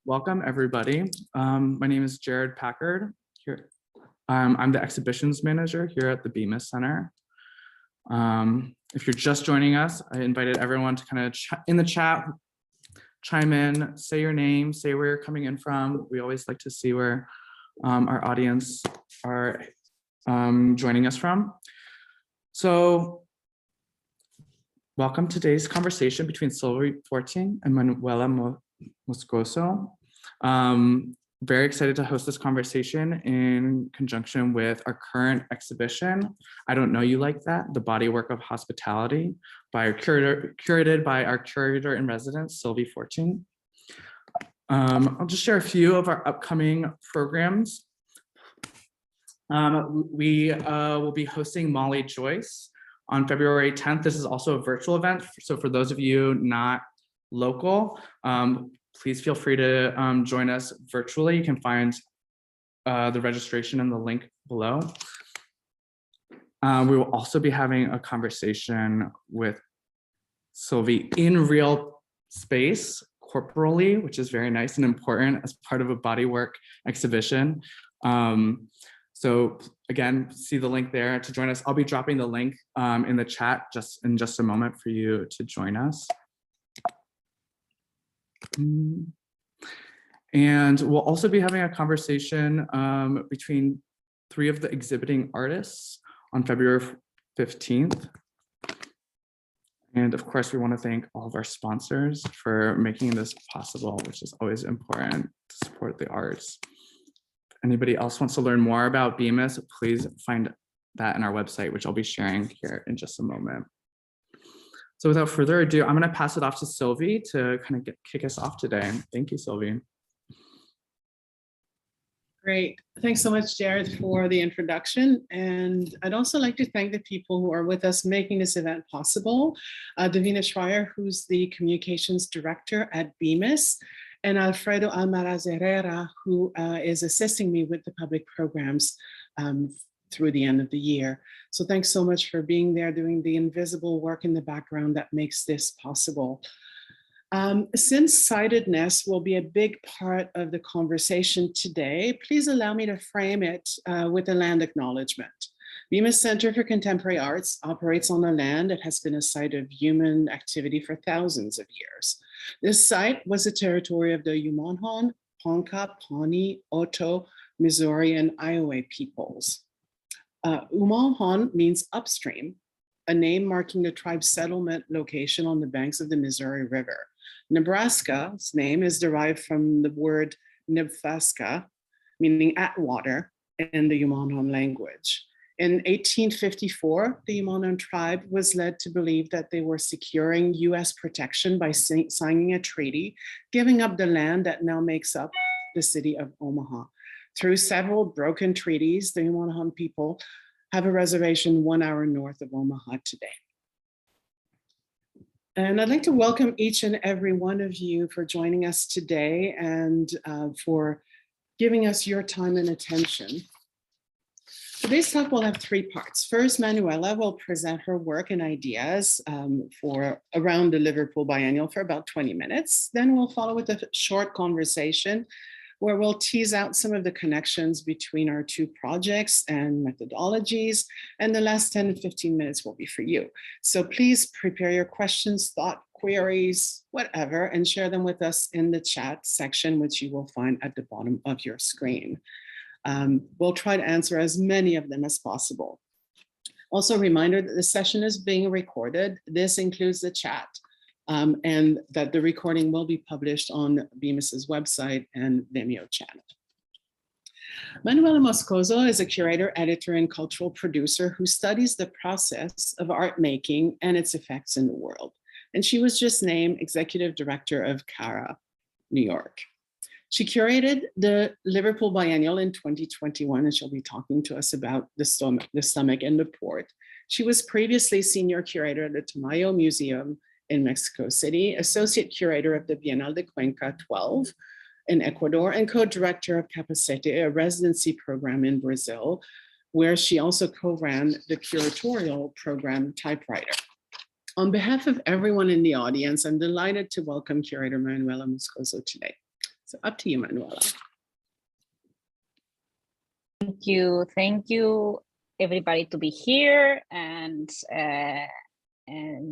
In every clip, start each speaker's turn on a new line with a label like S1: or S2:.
S1: welcome everybody. My name is Jared Packard. Here, I'm the exhibitions manager here at the Bemis Center. If you're just joining us, I invited everyone to kind of in the chat, chime in, say your name, say where you're coming in from. We always like to see where our audience are joining us from. So welcome to today's conversation between Sylvie Fortin and Manuela Moscoso. Very excited to host this conversation in conjunction with our current exhibition, I Don't Know You Like That, the Bodywork of Hospitality, by our curated by our curator in residence, Sylvie Fortin. I'll just share a few of our upcoming programs. We will be hosting Molly Joyce on February 10th. This is also a virtual event, so for those of you not local, please feel free to join us virtually. You can find the registration in the link below. We will also be having a conversation with Sylvie in real space, corporally, which is very nice and important as part of a bodywork exhibition. So again, see the link there to join us. I'll be dropping the link in the chat in just a moment for you to join us. And we'll also be having a conversation between 3 of the exhibiting artists on February 15th. And of course, we want to thank all of our sponsors for making this possible, which is always important to support the arts. If anybody else wants to learn more about Bemis, please find that in our website, which I'll be sharing here in just a moment. So without further ado, I'm going to pass it off to Sylvie to kind of kick us off today. Thank you, Sylvie.
S2: Great. Thanks so much, Jared, for the introduction. And I'd also like to thank the people who are with us making this event possible. Davina Schreier, who's the communications director at Bemis, and Alfredo Almaraz Herrera, who is assisting me with the public programs through the end of the year. So thanks so much for being there, doing the invisible work in the background that makes this possible. Since sightedness will be a big part of the conversation today, please allow me to frame it with a land acknowledgement. Bemis Center for Contemporary Arts operates on a land that has been a site of human activity for thousands of years. This site was the territory of the Yumonhon, Ponca, Pawnee, Oto, Missouri, and Iowa peoples. Umonhon means upstream, a name marking the tribe's settlement location on the banks of the Missouri River. Nebraska's name is derived from the word Nebfaska, meaning at water in the Yumonhon language. In 1854, the Yumonhon tribe was led to believe that they were securing US protection by signing a treaty, giving up the land that now makes up the city of Omaha. Through several broken treaties, the Yumonhon people have a reservation 1 hour north of Omaha today. And I'd like to welcome each and every one of you for joining us today and for giving us your time and attention. Today's talk will have 3 parts. First, Manuela will present her work and ideas for around the Liverpool Biennial for about 20 minutes. Then we'll follow with a short conversation where we'll tease out some of the connections between our 2 projects and methodologies. And the last 10 to 15 minutes will be for you. So please prepare your questions, thought, queries, whatever, and share them with us in the chat section, which you will find at the bottom of your screen. We'll try to answer as many of them as possible. Also a reminder that the session is being recorded. This includes the chat. And that the recording will be published on Bemis's website and Vimeo channel. Manuela Moscoso is a curator, editor, and cultural producer who studies the process of art making and its effects in the world. And she was just named executive director of CARA, New York. She curated the Liverpool Biennial in 2021, and she'll be talking to us about the stomach and the port. She was previously senior curator at the Tamayo Museo in Mexico City, associate curator of the Bienal de Cuenca 12 in Ecuador, and co-director of Capacete, a residency program in Brazil, where she also co-ran the curatorial program Typewriter. On behalf of everyone in the audience, I'm delighted to welcome curator Manuela Moscoso today. So up to you, Manuela.
S3: Thank you, everybody, to be here, and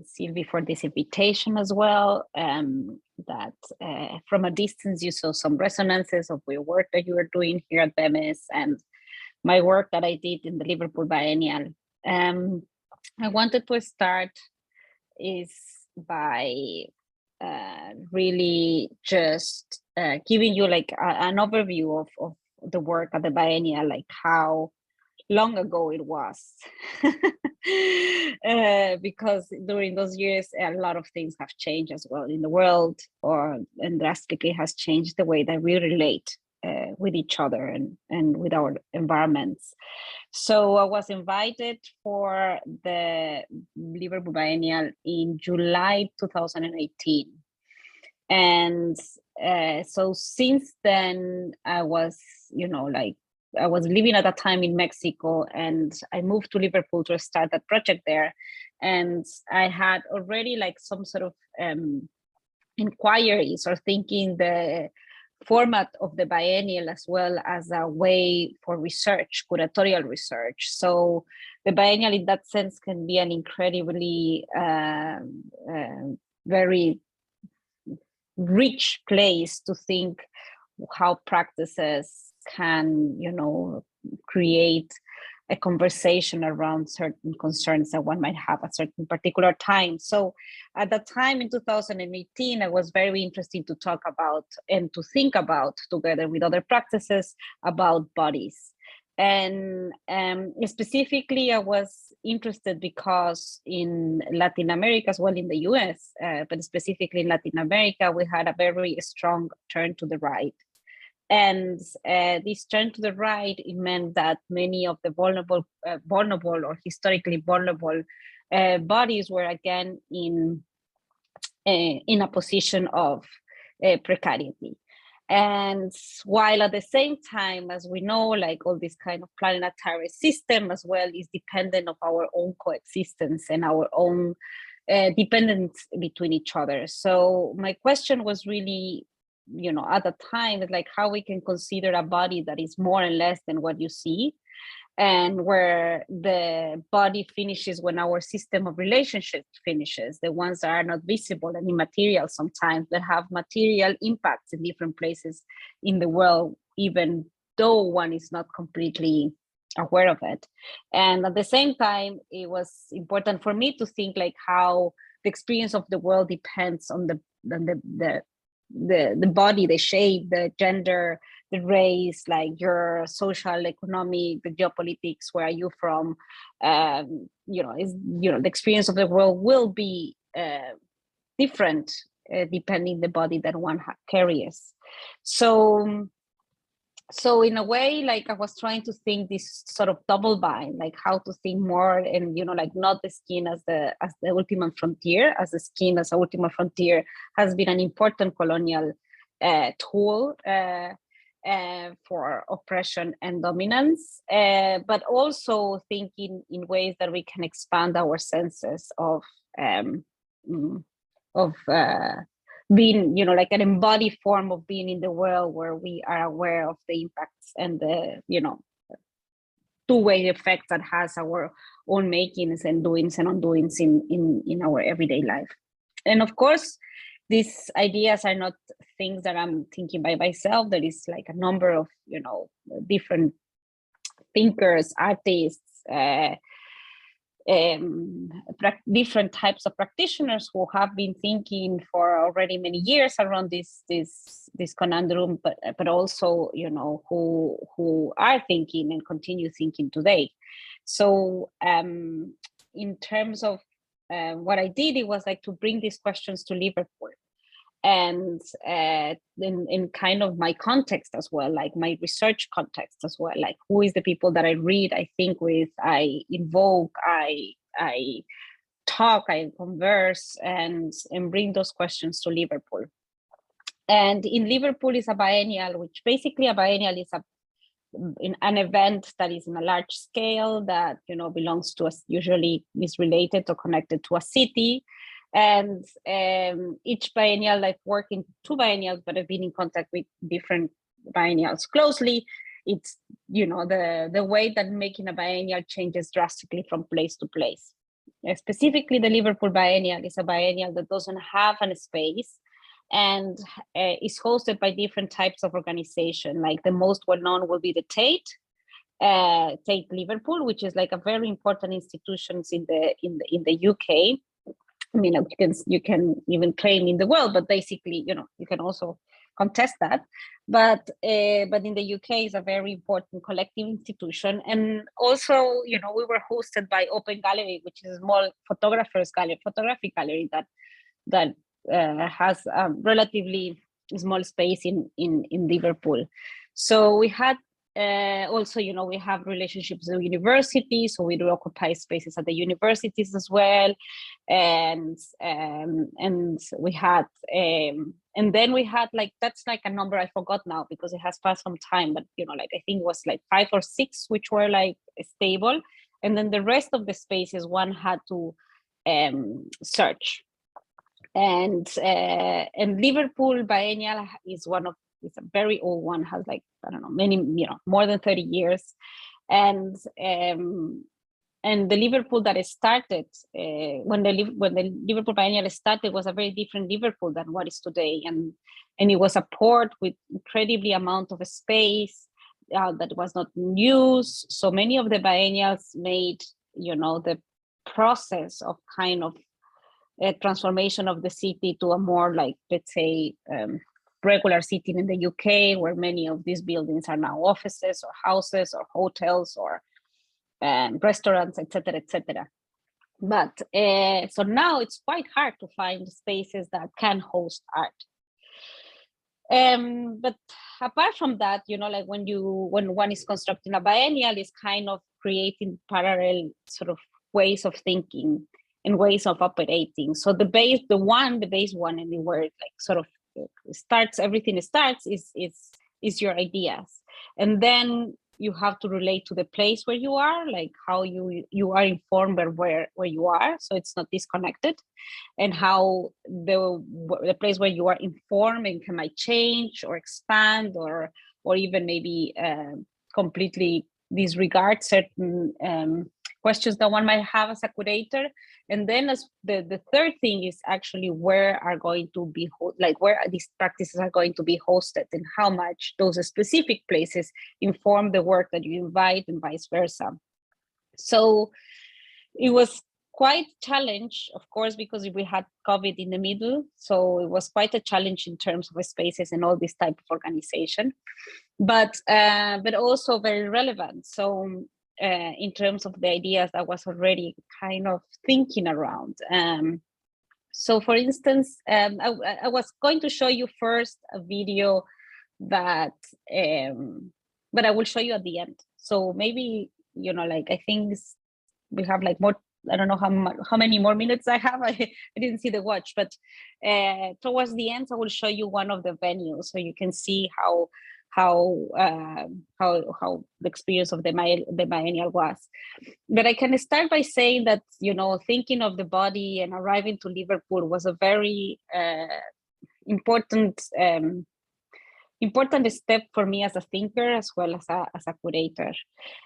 S3: Sylvie for this invitation as well. That from a distance you saw some resonances of your work that you are doing here at Bemis and my work that I did in the Liverpool Biennial. I wanted to start is by really just giving you like an overview of the work at the Biennial, like how long ago it was. Because during those years, a lot of things have changed as well in the world, and drastically has changed the way that we relate with each other and with our environments. So I was invited for the Liverpool Biennial in July 2018. And so since then, I was, I was living at that time in Mexico, and I moved to Liverpool to start that project there. And I had already like some sort of inquiries or thinking the format of the biennial as well as a way for research, curatorial research. So the biennial in that sense can be an incredibly very rich place to think how practices can, create a conversation around certain concerns that one might have at certain particular time. So at that time in 2018, I was very interested to talk about and to think about, together with other practices, about bodies. And specifically, I was interested because in Latin America, as well in the US, but specifically in Latin America, we had a very strong turn to the right. And this turn to the right, it meant that many of the vulnerable or historically vulnerable bodies were again in a position of precarity. And while at the same time, as we know, like all this kind of planetary system as well is dependent of our own coexistence and our own dependence between each other. So my question was really, at the time, it's like how we can consider a body that is more and less than what you see, and where the body finishes when our system of relationships finishes, the ones that are not visible and immaterial sometimes, that have material impacts in different places in the world, even though one is not completely aware of it. And at the same time, it was important for me to think like how the experience of the world depends on the body, the shape, the gender, the race, like your social, economic, the geopolitics, where are you from? The experience of the world will be different depending the body that one carries. So in a way, like I was trying to think this sort of double bind, like how to think more, and like not the skin as the ultimate frontier, as the skin as a ultimate frontier has been an important colonial tool for oppression and dominance, but also thinking in ways that we can expand our senses of being, like an embodied form of being in the world, where we are aware of the impacts and the, two-way effects that has our own makings and doings and undoings in our everyday life. And of course, these ideas are not things that I'm thinking by myself. There is like a number of, different thinkers, artists, different types of practitioners who have been thinking for already many years around this conundrum, but also who are thinking and continue thinking today. So in terms of what I did, it was like to bring these questions to Liverpool, and in kind of my context as well, like my research context as well, like who is the people that I read, I think with, I invoke, I talk, I converse, and bring those questions to Liverpool. And in Liverpool is a biennial, which basically a biennial is an event that is in a large scale that belongs to us, usually is related or connected to a city. And each biennial, I've worked in 2 biennials, but I've been in contact with different biennials closely. It's, you know, the way that making a biennial changes drastically from place to place. Specifically, the Liverpool Biennial is a biennial that doesn't have a space and is hosted by different types of organization. Like the most well-known will be the Tate Liverpool, which is like a very important institution in the UK. I mean, you can even claim in the world, but basically, you know, you can also contest that. But in the UK, it's a very important collective institution. And also, you know, we were hosted by Open Gallery, which is a small photographic gallery that has a relatively small space in Liverpool. So we had also, you know, we have relationships with universities, so we do occupy spaces at the universities as well, and we had and then we had like, that's like a number I forgot now because it has passed some time, but you know, like I think it was like 5 or 6 which were like stable, and then the rest of the spaces one had to search. And Liverpool Biennial is it's a very old one, has like, I don't know, many, you know, more than 30 years. And the Liverpool that it started, when the Liverpool Biennial started, was a very different Liverpool than what is today. And it was a port with incredibly amount of space that was not used. So many of the biennials made, you know, the process of kind of a transformation of the city to a more like, let's say, regular city in the UK, where many of these buildings are now offices or houses or hotels or restaurants, etc., etc. But so now it's quite hard to find spaces that can host art. But apart from that, you know, like when one is constructing a biennial, is kind of creating parallel sort of ways of thinking and ways of operating. So the base one, and where it like sort of everything starts is your ideas, and then you have to relate to the place where you are, like how you are informed where you are, so it's not disconnected, and how the place where you are informed and can might change or expand or even maybe completely disregard certain questions that one might have as a curator. And then as the third thing is actually where are going to be where these practices are going to be hosted, and how much those specific places inform the work that you invite, and vice versa. So it was quite a challenge, of course, because we had COVID in the middle. So it was quite a challenge in terms of spaces and all this type of organization, but also very relevant. So in terms of the ideas that was already kind of thinking around. So for instance, I was going to show you first a video that, but I will show you at the end. So maybe, you know, like I think we have like more, I don't know how many more minutes I have. I didn't see the watch, but towards the end, I will show you one of the venues so you can see how the experience of the biennial was. But I can start by saying that, you know, thinking of the body and arriving to Liverpool was a very important step for me as a thinker as well as a curator.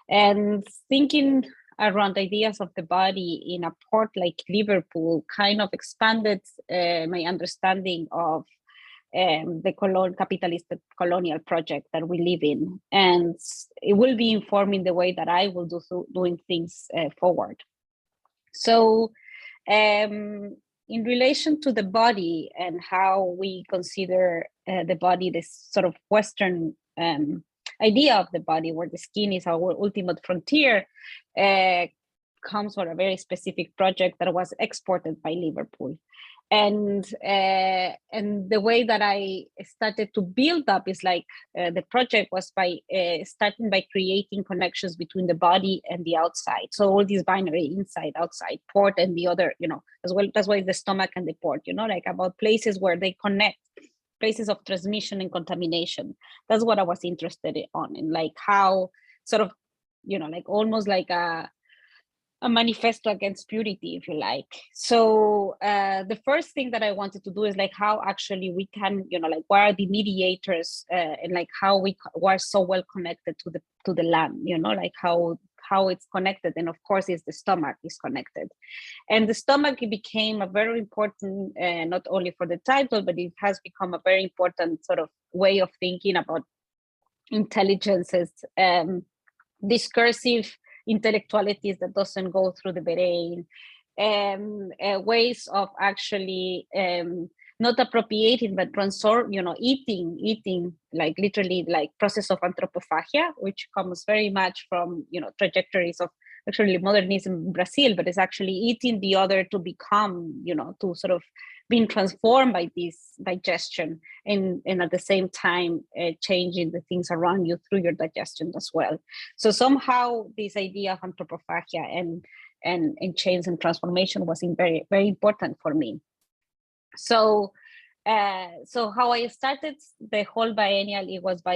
S3: And thinking around ideas of the body in a port like Liverpool kind of expanded my understanding of the capitalist colonial project that we live in, and it will be informing the way that I will doing things forward. So in relation to the body and how we consider the body, this sort of Western idea of the body where the skin is our ultimate frontier, comes from a very specific project that was exported by Liverpool. And the way that I started to build up is like the project was by starting by creating connections between the body and the outside. So all these binary inside, outside, port, and the other, you know, as well. That's why the stomach and the port, you know, like about places where they connect, places of transmission and contamination. That's what I was interested on, and like how sort of, you know, like almost like a a manifesto against purity, if you like. So the first thing that I wanted to do is like how actually we can, like what are the mediators and like how we are so well connected to the land, like how it's connected. And of course, is the stomach is connected. And the stomach became a very important, not only for the title, but it has become a very important sort of way of thinking about intelligences, discursive intellectualities that doesn't go through the brain, ways of actually not appropriating but transform, eating like literally like process of anthropophagia, which comes very much from trajectories of actually modernism in Brazil, but it's actually eating the other to become, to sort of being transformed by this digestion and at the same time changing the things around you through your digestion as well. So somehow this idea of anthropophagia and change and transformation was very, very important for me. So how I started the whole biennial, it was by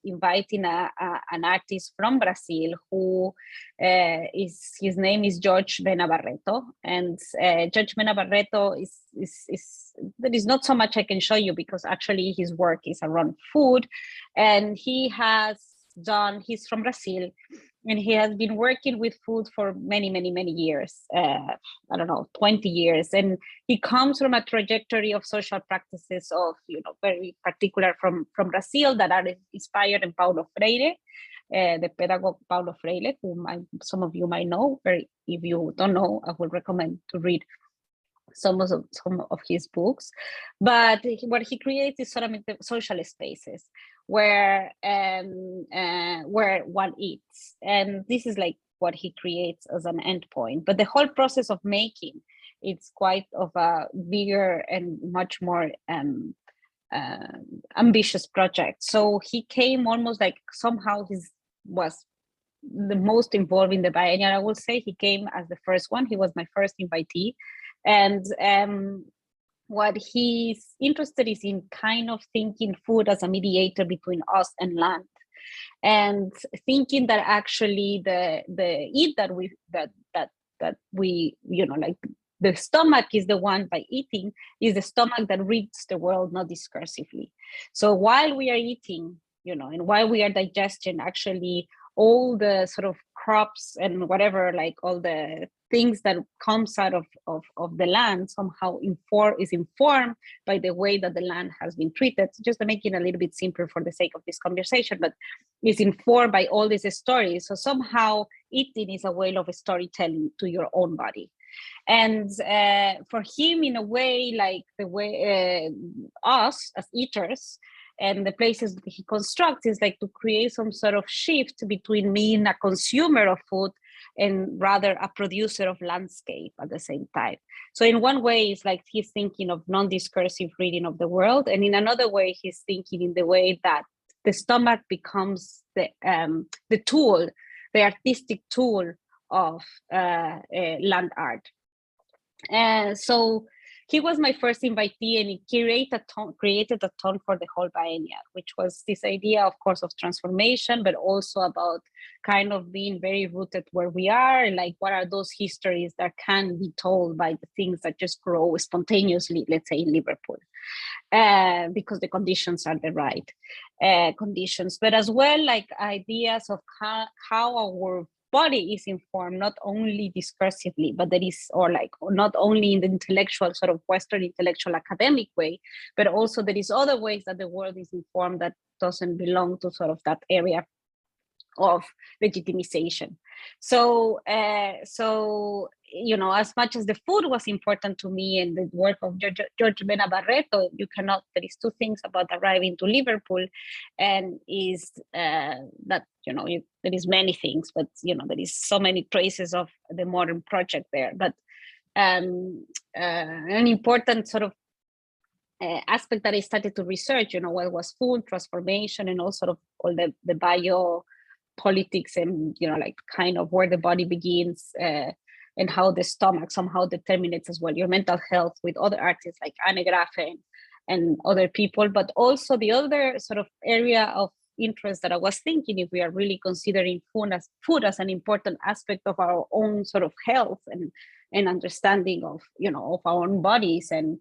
S3: inviting an artist from Brazil who his name is Jorge Benabarreto, and Jorge Benabarreto is there is not so much I can show you because actually his work is around food, and he's from Brazil. And he has been working with food for many, many, many years, I don't know, 20 years. And he comes from a trajectory of social practices of, very particular from Brazil that are inspired in Paulo Freire, the pedagogue Paulo Freire, whom some of you might know. If you don't know, I would recommend to read some of his books. But what he creates is sort of social spaces where one eats, and this is like what he creates as an endpoint. But the whole process of making, it's quite of a bigger and much more ambitious project. So he came almost like somehow he was the most involved in the biennial. I will say he came as the first one. He was my first invitee, and what he's interested is in kind of thinking food as a mediator between us and land, and thinking that actually the eat that we like the stomach is the one by eating is the stomach that reads the world, not discursively. So while we are eating, and while we are digesting, actually all the sort of crops and whatever, like all the things that comes out of the land somehow is informed by the way that the land has been treated. Just to make it a little bit simpler for the sake of this conversation, but is informed by all these stories. So somehow eating is a way of storytelling to your own body. And for him, in a way, like the way us as eaters and the places that he constructs is like to create some sort of shift between being a consumer of food and rather a producer of landscape at the same time. So in one way, it's like he's thinking of non-discursive reading of the world. And in another way, he's thinking in the way that the stomach becomes the tool, the artistic tool of land art. And so he was my first invitee, and he created a tone for the whole biennial, which was this idea, of course, of transformation, but also about kind of being very rooted where we are, and like what are those histories that can be told by the things that just grow spontaneously, let's say in Liverpool, because the conditions are the right conditions, but as well like ideas of how our body is informed, not only discursively, but that is, or like not only in the intellectual sort of Western intellectual academic way, but also there is other ways that the world is informed that doesn't belong to sort of that area of legitimization. So, as much as the food was important to me and the work of Jorge Benabarreto, there is two things about arriving to Liverpool, and is that, there is many things, but, there is so many traces of the modern project there. But an important sort of aspect that I started to research, what was food, transformation, and also all the bio politics and like kind of where the body begins and how the stomach somehow determines as well your mental health, with other artists like Anne Grafe and other people. But also the other sort of area of interest that I was thinking, if we are really considering food as an important aspect of our own sort of health and understanding of, you know, of our own bodies, and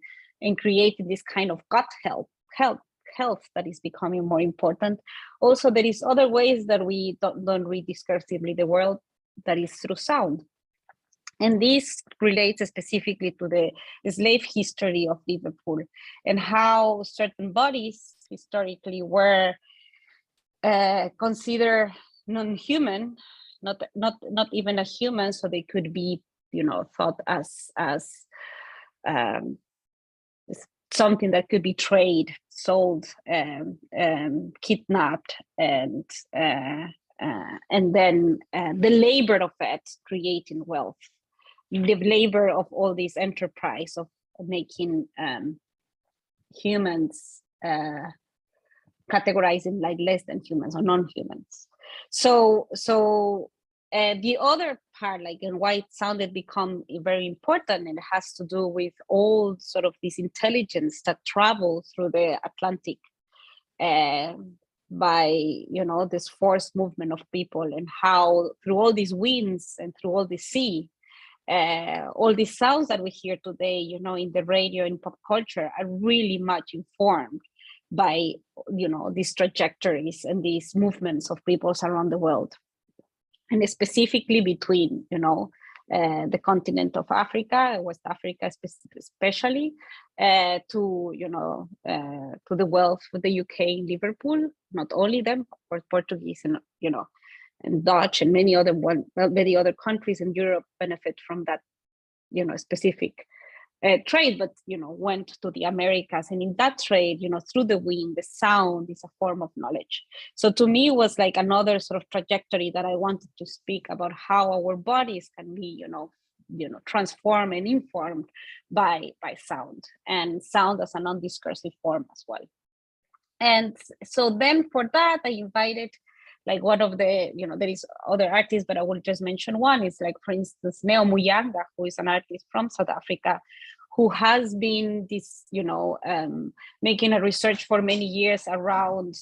S3: creating this kind of gut health that is becoming more important. Also, there is other ways that we don't read discursively the world, that is through sound. And this relates specifically to the slave history of Liverpool, and how certain bodies historically were considered non-human, not even a human, so they could be, you know, thought as something that could be traded, sold, kidnapped, and then the labor of it creating wealth, the labor of all this enterprise of making humans categorizing like less than humans or non-humans. So the other part, like, and why it sounded become very important, and it has to do with all sort of this intelligence that travels through the Atlantic by, you know, this forced movement of people, and how through all these winds and through all the sea, all these sounds that we hear today, you know, in the radio and pop culture, are really much informed by, you know, these trajectories and these movements of peoples around the world, and specifically between, you know, the continent of Africa, West Africa especially, to, you know, to the wealth of the UK and Liverpool. Not only them, of course, Portuguese and, you know, and Dutch and many other countries in Europe benefit from that, you know, specific trade, but, you know, went to the Americas, and in that trade, you know, through the wind, the sound is a form of knowledge. So to me, it was like another sort of trajectory that I wanted to speak about, how our bodies can be, you know, transformed and informed by sound, and sound as a non-discursive form as well. And so then for that, I invited, like, one of the, you know, there is other artists, but I will just mention one. Is like, for instance, Neo Muyanga, who is an artist from South Africa, who has been this, you know, making a research for many years around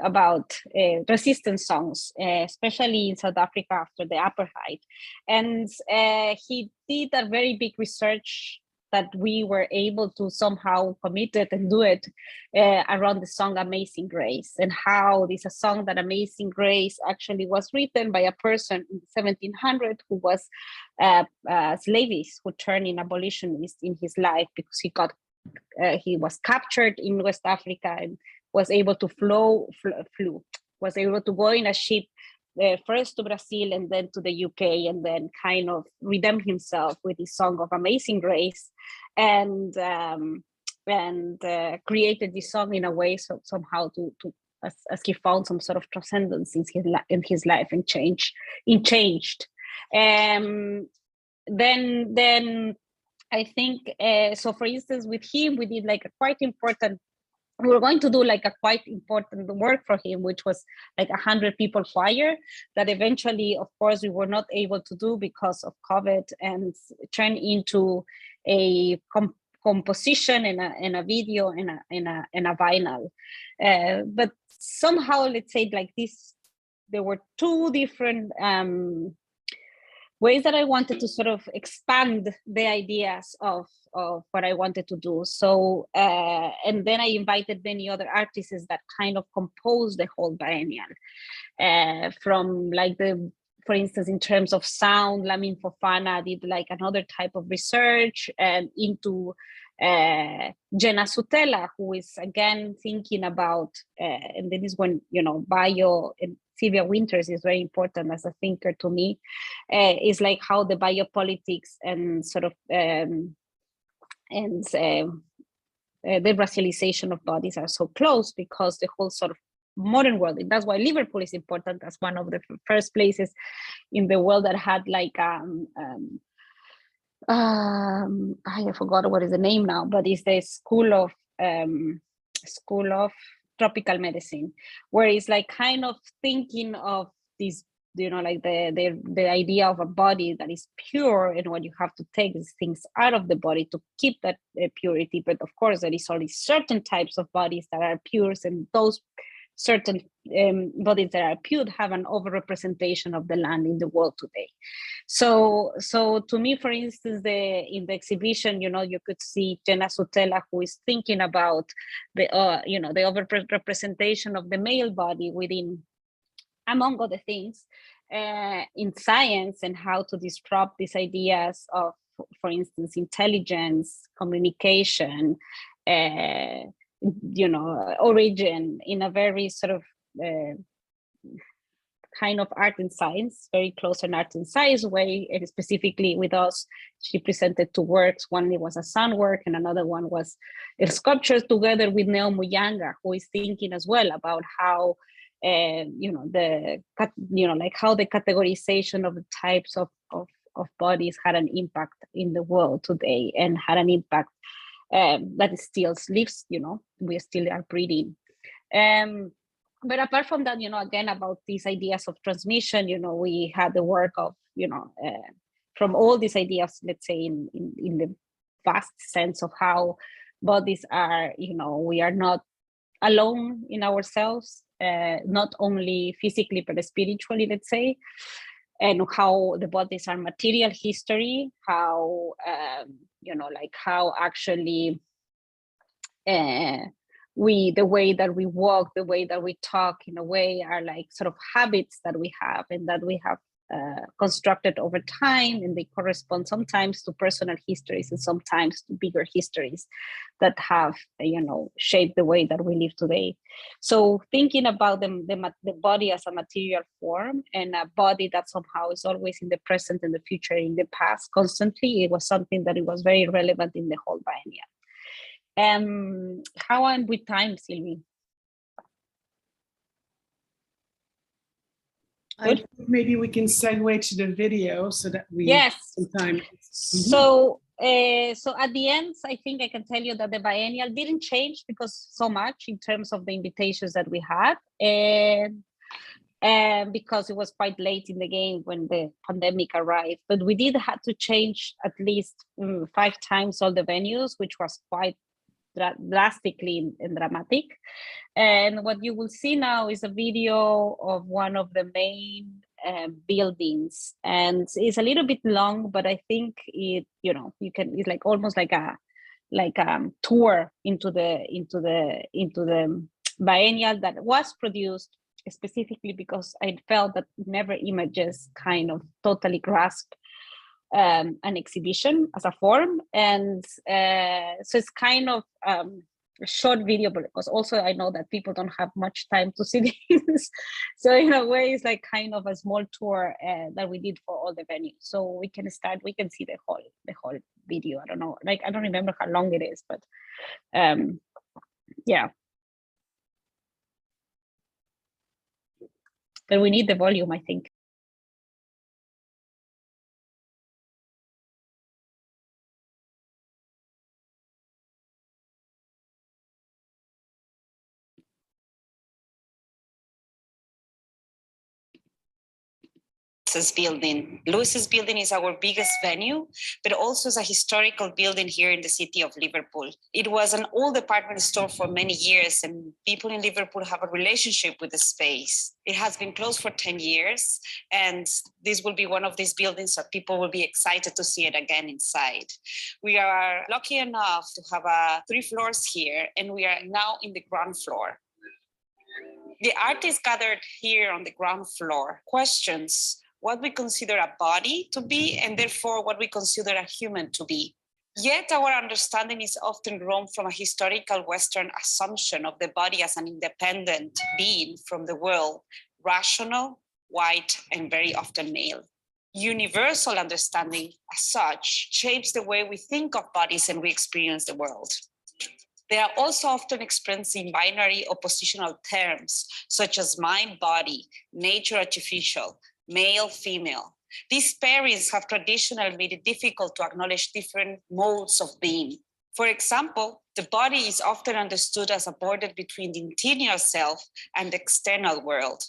S3: about resistance songs, especially in South Africa after the apartheid. And he did a very big research that we were able to somehow commit it and do it around the song Amazing Grace, and how this is a song that Amazing Grace actually was written by a person in the 1700s who was slavish, who turned in abolitionist in his life because he was captured in West Africa and was able to was able to go in a ship first to Brazil and then to the UK, and then kind of redeem himself with his song of Amazing Grace, and created this song in a way somehow to as he found some sort of transcendence in his life and changed. Then I think so. For instance, with him, we did like a quite important. We were going to do like a quite important work for him, which was like 100 people choir that eventually, of course, we were not able to do because of COVID, and turned into a composition and a video and a vinyl. But somehow, let's say like this, there were two different ways that I wanted to sort of expand the ideas of what I wanted to do. So, and then I invited many other artists that kind of composed the whole biennial. From like for instance, in terms of sound, Lamin Fofana did like another type of research, and into Jenna Sutela, who is again thinking about, and this is when, you know, bio, and Sylvia Winters is very important as a thinker to me, is like how the biopolitics and sort of the racialization of bodies are so close, because the whole sort of modern world, and that's why Liverpool is important as one of the first places in the world that had like I forgot what is the name now, but it's the School of Tropical Medicine, where it's like kind of thinking of this you know, like the idea of a body that is pure, and what you have to take is things out of the body to keep that purity. But of course, there is only certain types of bodies that are pure, and those certain bodies that are pure have an overrepresentation of the land in the world today. So to me, for instance, in the exhibition, you know, you could see Jenna Sutella, who is thinking about the you know, the overrepresentation of the male body within, among other things, in science, and how to disrupt these ideas of, for instance, intelligence, communication, you know, origin, in a very sort of kind of art and science, very close an art and science way. And specifically with us, she presented two works. One was a sun work, and another one was a sculpture together with Neo Muyanga, who is thinking as well about how, you know, like how the categorization of the types of bodies had an impact in the world today, and had an impact that still lives, you know, we still are breathing. But apart from that, you know, again, about these ideas of transmission, you know, we had the work of, you know, from all these ideas, let's say in the vast sense of how bodies are, you know, we are not alone in ourselves, not only physically, but spiritually, let's say, and how the bodies are material history, how, you know, like how actually, the way that we walk, the way that we talk, in a way, are like sort of habits that we have, and that we have constructed over time, and they correspond sometimes to personal histories and sometimes to bigger histories that have, you know, shaped the way that we live today. So thinking about the body as a material form, and a body that somehow is always in the present and the future, in the past constantly, it was something that it was very relevant in the whole biennial. How I'm with time, Sylvie?
S2: I think maybe we can segue to the video so that we
S3: Yes.
S2: have some time.
S3: So at the end, I think I can tell you that the biennial didn't change because so much in terms of the invitations that we had, and because it was quite late in the game when the pandemic arrived. But we did have to change at least 5 times all the venues, which was quite drastically and dramatic. And what you will see now is a video of one of the main buildings, and it's a little bit long, but I think it, you know, you can, it's like almost like a tour into the biennial that was produced specifically because I felt that never images kind of totally grasp an exhibition as a form. And so it's kind of a short video, because also I know that people don't have much time to see this. So in a way, it's like kind of a small tour that we did for all the venues. So we can start, we can see the whole video. I don't know, like, I don't remember how long it is, but yeah. But we need the volume, I think.
S4: Building. Lewis's building is our biggest venue, but also is a historical building here in the city of Liverpool. It was an old department store for many years, and people in Liverpool have a relationship with the space. It has been closed for 10 years, and this will be one of these buildings that people will be excited to see it again inside. We are lucky enough to have 3 floors here, and we are now in the ground floor. The artists gathered here on the ground floor questions what we consider a body to be, and therefore what we consider a human to be. Yet our understanding is often grown from a historical Western assumption of the body as an independent being from the world, rational, white, and very often male. Universal understanding as such shapes the way we think of bodies and we experience the world. They are also often expressed in binary oppositional terms, such as mind-body, nature-artificial, male-female. These pairings have traditionally made it difficult to acknowledge different modes of being. For example, the body is often understood as a border between the interior self and the external world.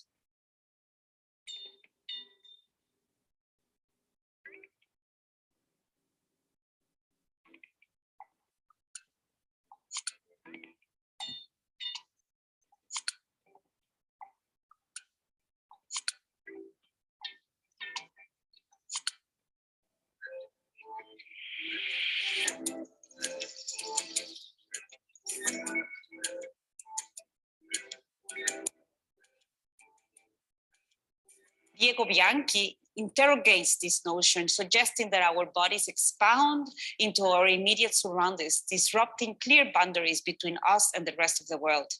S4: Diego Bianchi interrogates this notion, suggesting that our bodies expound into our immediate surroundings, disrupting clear boundaries between us and the rest of the world.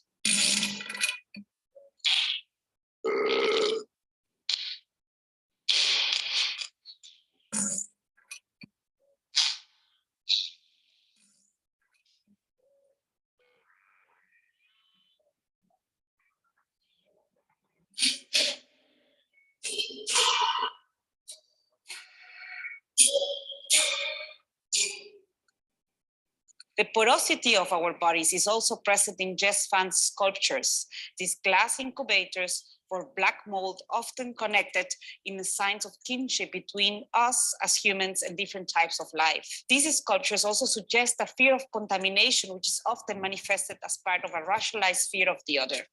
S4: The porosity of our bodies is also present in Jess Fan's sculptures, these glass incubators for black mold, often connected in the signs of kinship between us as humans and different types of life. These sculptures also suggest a fear of contamination, which is often manifested as part of a rationalized fear of the other.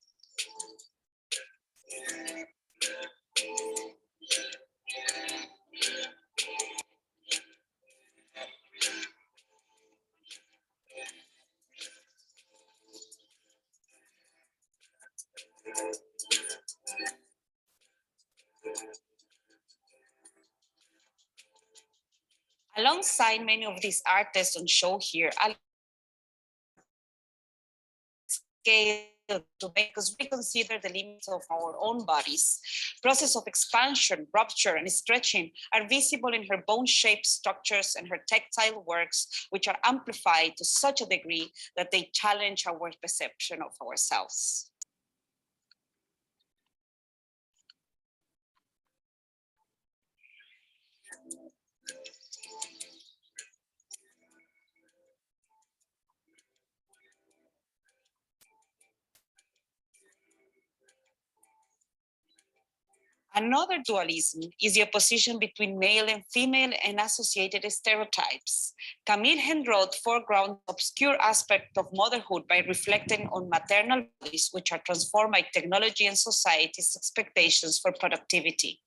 S4: Alongside many of these artists on show here, I'll scale to make us reconsider the limits of our own bodies. Process of expansion, rupture, and stretching are visible in her bone-shaped structures and her tactile works, which are amplified to such a degree that they challenge our perception of ourselves. Another dualism is the opposition between male and female and associated stereotypes. Camille Henrod foregrounds obscure aspect of motherhood by reflecting on maternal bodies, which are transformed by technology and society's expectations for productivity.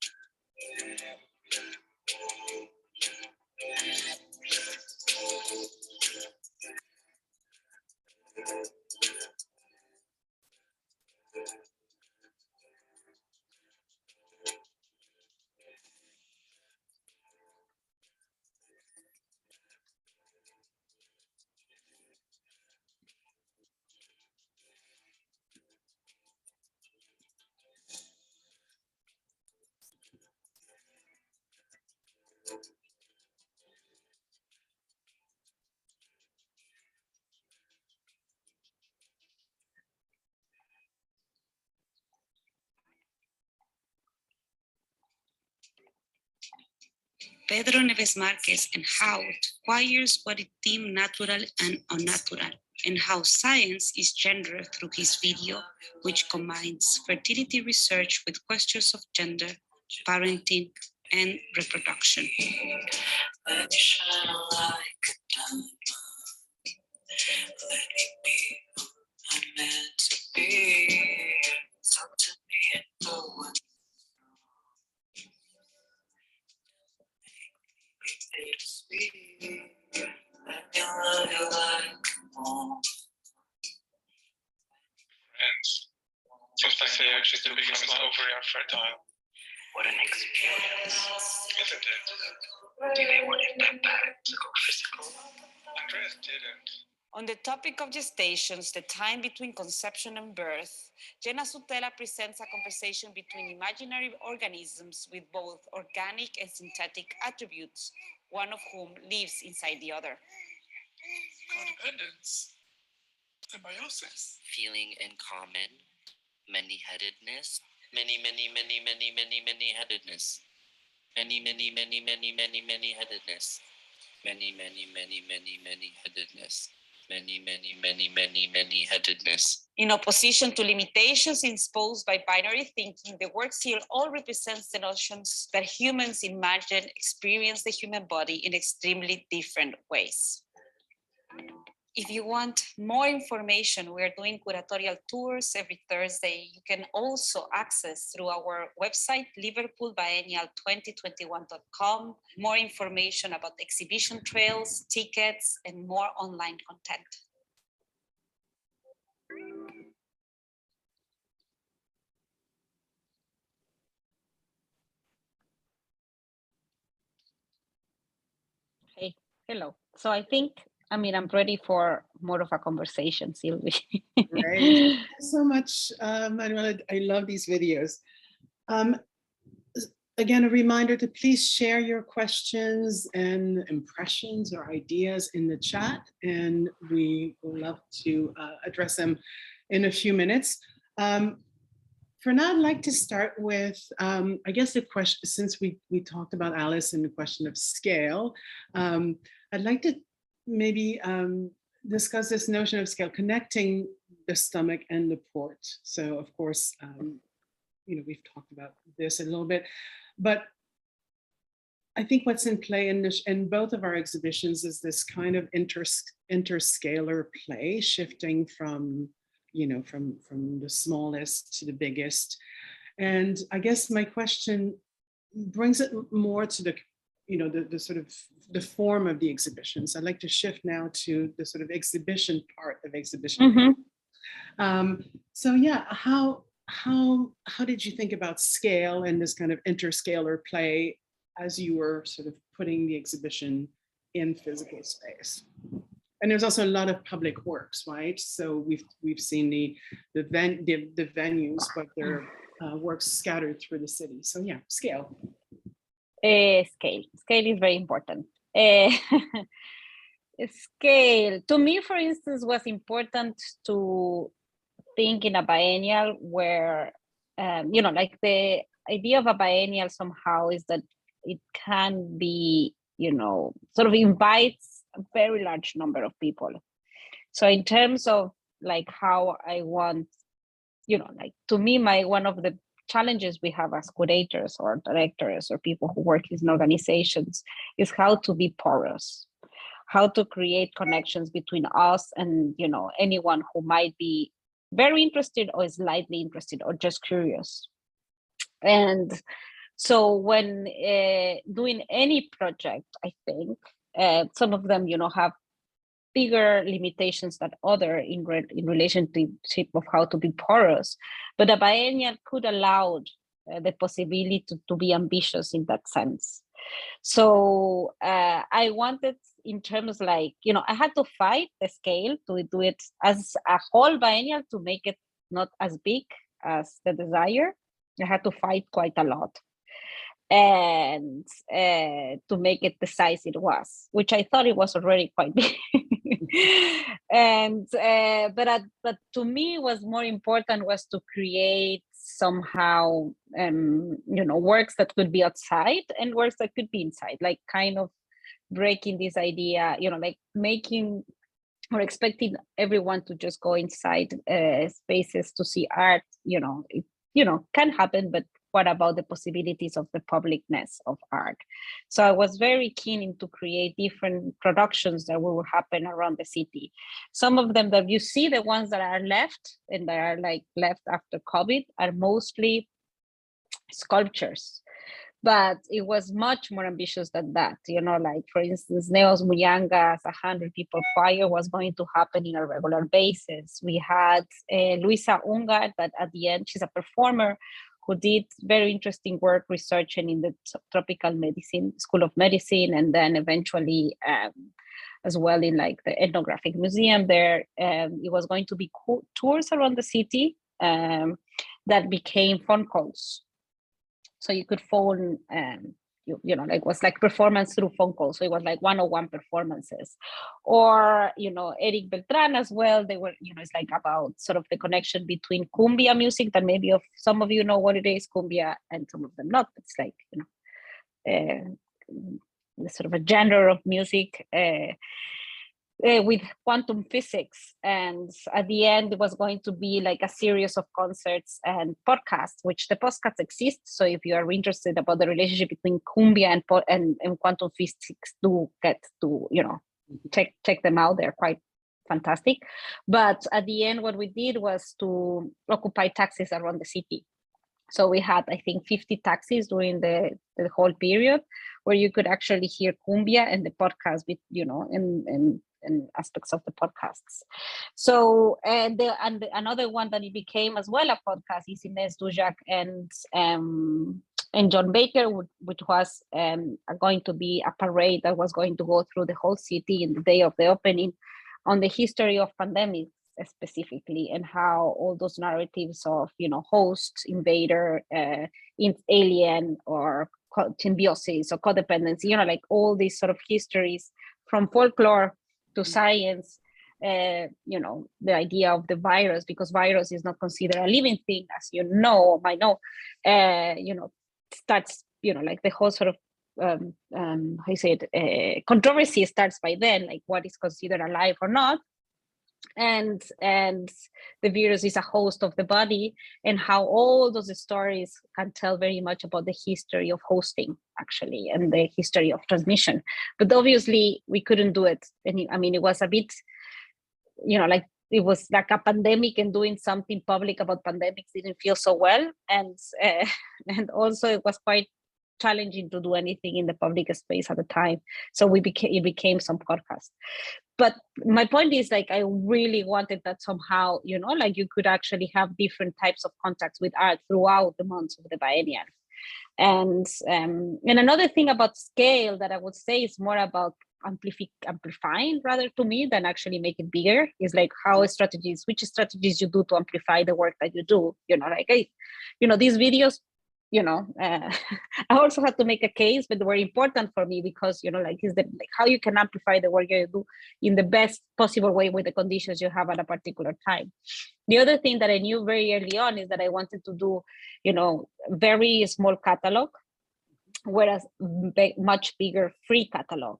S4: Pedro Neves Marquez and how it acquires what it deemed natural and unnatural, and how science is gendered through his video, which combines fertility research with questions of gender, parenting, and reproduction. Let me shine like a diamond. Let me be who I'm meant to be. Talk to me and know what sweet. Let me love you like home.
S5: Friends, just like they actually still become ovary are fertile.
S4: What an experience.
S5: Isn't it?
S4: Did they want it that bad to go physical?
S5: Andreas didn't.
S4: On the topic of gestations, the time between conception and birth, Jenna Sutela presents a conversation between imaginary organisms with both organic and synthetic attributes, one of whom lives inside the other.
S5: Codependence. Symbiosis.
S6: Feeling in common, many-headedness, many-headedness, many-headedness, many-headedness, many-headedness.
S4: In opposition to limitations imposed by binary thinking, the work here all represents the notions that humans imagine, experience the human body in extremely different ways. If you want more information, we are doing curatorial tours every Thursday. You can also access through our website, liverpoolbiennial2021.com, more information about exhibition trails, tickets, and more online content.
S3: Hey, hello. So I think, I mean, I'm ready for more of a conversation, Sylvie.
S2: Great. Thank you so much, Manuela. I love these videos. Again, a reminder to please share your questions and impressions or ideas in the chat, and we will love to address them in a few minutes. For now, I'd like to start with, I guess the question, since we talked about Alice and the question of scale, I'd like to maybe discuss this notion of scale, connecting the stomach and the port. So of course, you know, we've talked about this a little bit, but I think what's in play in both of our exhibitions is this kind of interscalar play, shifting from, you know, from the smallest to the biggest. And I guess my question brings it more to the, you know, the sort of the form of the exhibitions. I'd like to shift now to the sort of exhibition part of exhibition. So yeah, how did you think about scale and this kind of interscalar play as you were sort of putting the exhibition in physical space? And there's also a lot of public works, right? So we've seen the venues, but there are works scattered through the city. So yeah, scale.
S3: Scale is very important. Scale, to me, for instance, was important to think in a biennial where, you know, like the idea of a biennial somehow is that it can be, you know, sort of invites a very large number of people. So in terms of like how I want, you know, like to me, one of the challenges we have as curators or directors or people who work in organizations is how to be porous, how to create connections between us and, you know, anyone who might be very interested or slightly interested or just curious. And so when doing any project, I think some of them, you know, have bigger limitations than other in relationship of how to be porous, but a biennial could allow the possibility to be ambitious in that sense. So I wanted, in terms like, you know, I had to fight the scale to do it as a whole biennial to make it not as big as the desire. I had to fight quite a lot. And to make it the size it was, which I thought it was already quite big. And but to me, was more important was to create somehow, you know, works that could be outside and works that could be inside, like kind of breaking this idea, you know, like making or expecting everyone to just go inside spaces to see art. You know, it, you know, can happen, but what about the possibilities of the publicness of art? So I was very keen to create different productions that will happen around the city. Some of them that you see, the ones that are left and that are like left after COVID, are mostly sculptures. But it was much more ambitious than that. You know, like for instance, Neos Muyanga's 100 People Choir was going to happen in a regular basis. We had Luisa Ungar, that at the end, she's a performer who did very interesting work researching in the tropical medicine, School of Medicine, and then eventually as well in like the ethnographic museum there. It was going to be tours around the city that became phone calls. So you could phone, you know, like was like performance through phone calls. So it was like one-on-one performances. Or, you know, Eric Beltran as well. They were, you know, it's like about sort of the connection between cumbia music that maybe some of you know what it is, cumbia, and some of them not. It's like, you know, sort of a genre of music with quantum physics. And at the end, it was going to be like a series of concerts and podcasts, which the podcasts exist. So if you are interested about the relationship between cumbia and quantum physics, do get to, you know, check them out. They're quite fantastic. But at the end, what we did was to occupy taxis around the city. So we had, I think, 50 taxis during the whole period, where you could actually hear cumbia and the podcast with, in aspects of the podcasts. So another one that it became as well a podcast is Ines Dujak and John Baker, which was going to be a parade that was going to go through the whole city in the day of the opening, on the history of pandemics specifically, and how all those narratives of host, invader, alien, or symbiosis or codependency, like all these sort of histories from folklore to science, the idea of the virus, because virus is not considered a living thing, as might know, starts, like the whole sort of how you say it, controversy starts by then, like what is considered alive or not. And the virus is a host of the body, and how all those stories can tell very much about the history of hosting, actually, and the history of transmission. But obviously we couldn't do it. And it was a bit, like it was like a pandemic, and doing something public about pandemics didn't feel so well. And also it was quite challenging to do anything in the public space at the time. So it became some podcast. But my point is, like, I really wanted that somehow, like you could actually have different types of contacts with art throughout the months of the biennial. And another thing about scale that I would say is more about amplifying rather to me than actually make it bigger, is like which strategies you do to amplify the work that you do. These videos, I also had to make a case, but they were important for me because, how you can amplify the work you do in the best possible way with the conditions you have at a particular time. The other thing that I knew very early on is that I wanted to do, very small catalog, whereas much bigger free catalog.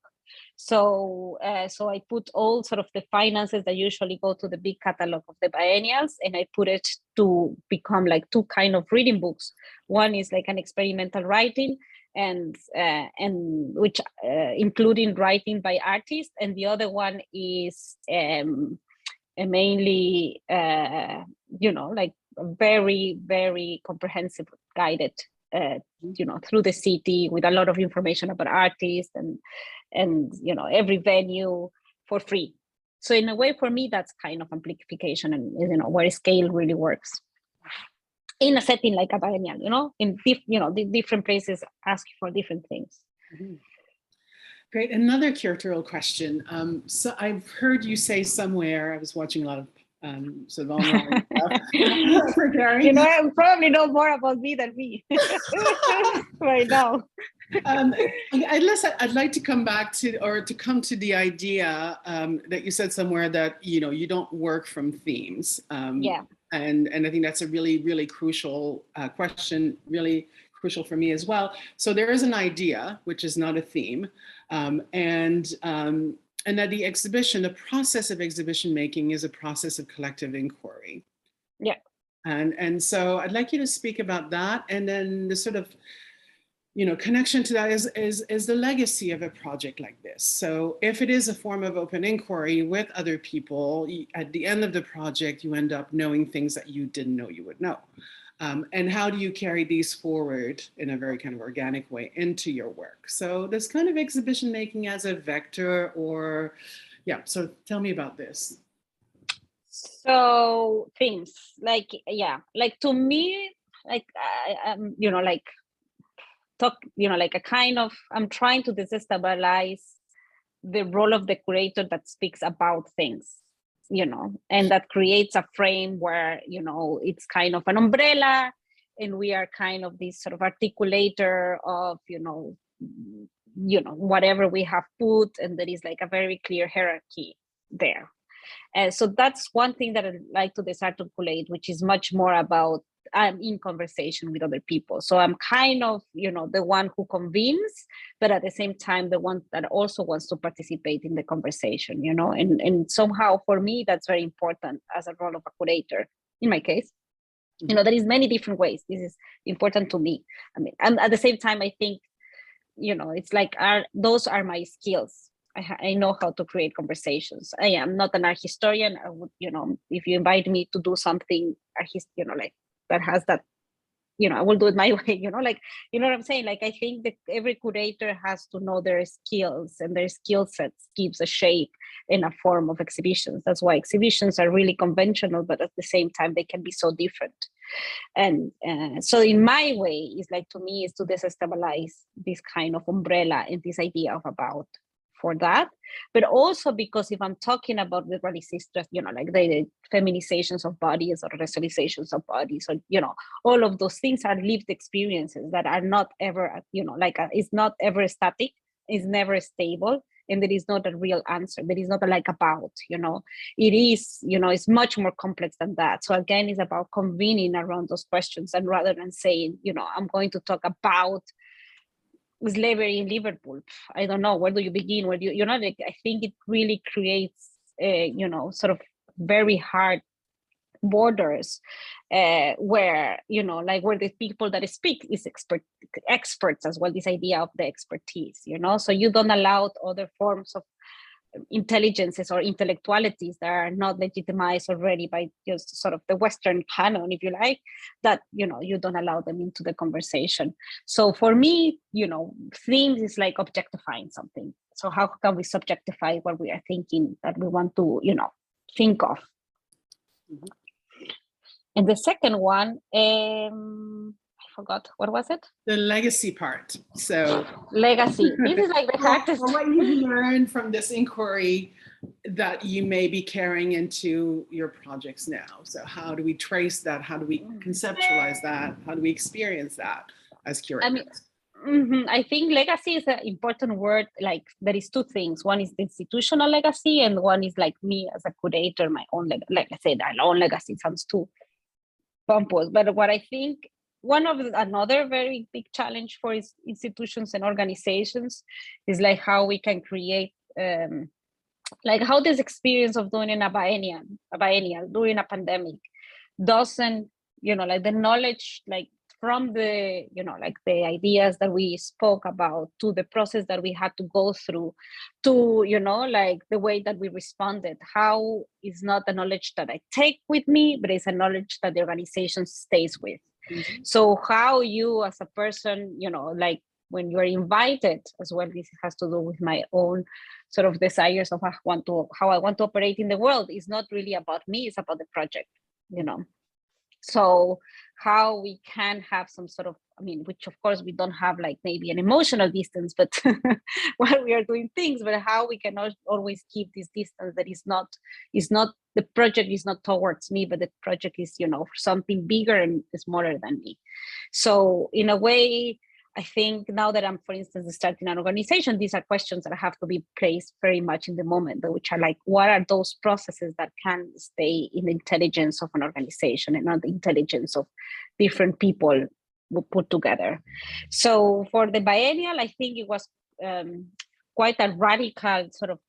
S3: So I put all sort of the finances that usually go to the big catalog of the biennials, and I put it to become like two kind of reading books. One is like an experimental writing, and which including writing by artists, and the other one is mainly like very, very comprehensive guided through the city with a lot of information about artists and every venue for free. So in a way, for me, that's kind of amplification, and where scale really works in a setting like a biennial. The different places ask for different things.
S2: Mm-hmm. Great. Another curatorial question. So I've heard you say somewhere, I was watching a lot of sort of online stuff.
S3: I probably know more about me than me right now.
S2: I'd like to come back to come to the idea that you said somewhere that you don't work from themes.
S3: Yeah.
S2: And I think that's a really, really crucial question, really crucial for me as well. So there is an idea, which is not a theme, and that the process of exhibition making is a process of collective inquiry.
S3: Yeah.
S2: And so I'd like you to speak about that, and then the sort of connection to that is the legacy of a project like this. So if it is a form of open inquiry with other people, at the end of the project, you end up knowing things that you didn't know you would know. And how do you carry these forward in a very kind of organic way into your work? So this kind of exhibition making as a vector, so tell me about this.
S3: So things like to me, like I'm trying to destabilize the role of the curator that speaks about things, and that creates a frame where, it's kind of an umbrella, and we are kind of this sort of articulator of, whatever we have put, and there is like a very clear hierarchy there. And so that's one thing that I like to disarticulate, which is much more about I'm in conversation with other people. So I'm kind of, the one who convenes, but at the same time, the one that also wants to participate in the conversation, and somehow for me, that's very important as a role of a curator. In my case, there is many different ways. This is important to me. And at the same time, I think, it's like those are my skills. I know how to create conversations. I am not an art historian. I would, if you invite me to do something, like that has that, I will do it my way, what I'm saying? Like, I think that every curator has to know their skills, and their skill sets gives a shape in a form of exhibitions. That's why exhibitions are really conventional, but at the same time, they can be so different. And so in my way, it's like, to me, is to destabilize this kind of umbrella and this idea of about for that, but also because if I'm talking about the like the feminizations of bodies or racializations of bodies, or all of those things are lived experiences that are not ever, it's not ever static, it's never stable, and there is not a real answer. There is not a like about, it is, it's much more complex than that. So again, it's about convening around those questions, and rather than saying, I'm going to talk about slavery in Liverpool, I don't know, where do you begin? Where do you, like, I think it really creates, sort of very hard borders where, like where the people that speak is experts as well, this idea of the expertise, so you don't allow other forms of intelligences or intellectualities that are not legitimized already by just sort of the Western canon, if you like, that, you don't allow them into the conversation. So for me, themes is like objectifying something. So how can we subjectify what we are thinking that we want to, think of? Mm-hmm. And the second one, I forgot, what was it?
S2: The legacy part. So
S3: legacy. This is like the hardest.
S2: What you've learned from this inquiry that you may be carrying into your projects now. So how do we trace that? How do we conceptualize that? How do we experience that as curators?
S3: I think legacy is an important word. Like, there is two things. One is the institutional legacy, and one is like me as a curator, my own legacy. Like I said, my own legacy sounds too pompous. But what I think, another very big challenge for institutions and organizations is like how we can create, like how this experience of doing a biennial during a pandemic doesn't, like the knowledge, like from the, like the ideas that we spoke about to the process that we had to go through to, like the way that we responded, how is not the knowledge that I take with me, but it's a knowledge that the organization stays with. Mm-hmm. So how you as a person, like when you're invited as well, this has to do with my own sort of desires of how I want to operate in the world. It's not really about me, it's about the project, So how we can have some sort of, which of course we don't have like maybe an emotional distance, but while we are doing things, but how we can always keep this distance that is not the project is not towards me, but the project is, something bigger and smaller than me. So in a way, I think now that I'm, for instance, starting an organization, these are questions that have to be placed very much in the moment, which are like, what are those processes that can stay in the intelligence of an organization and not the intelligence of different people who put together? So for the biennial, I think it was quite a radical sort of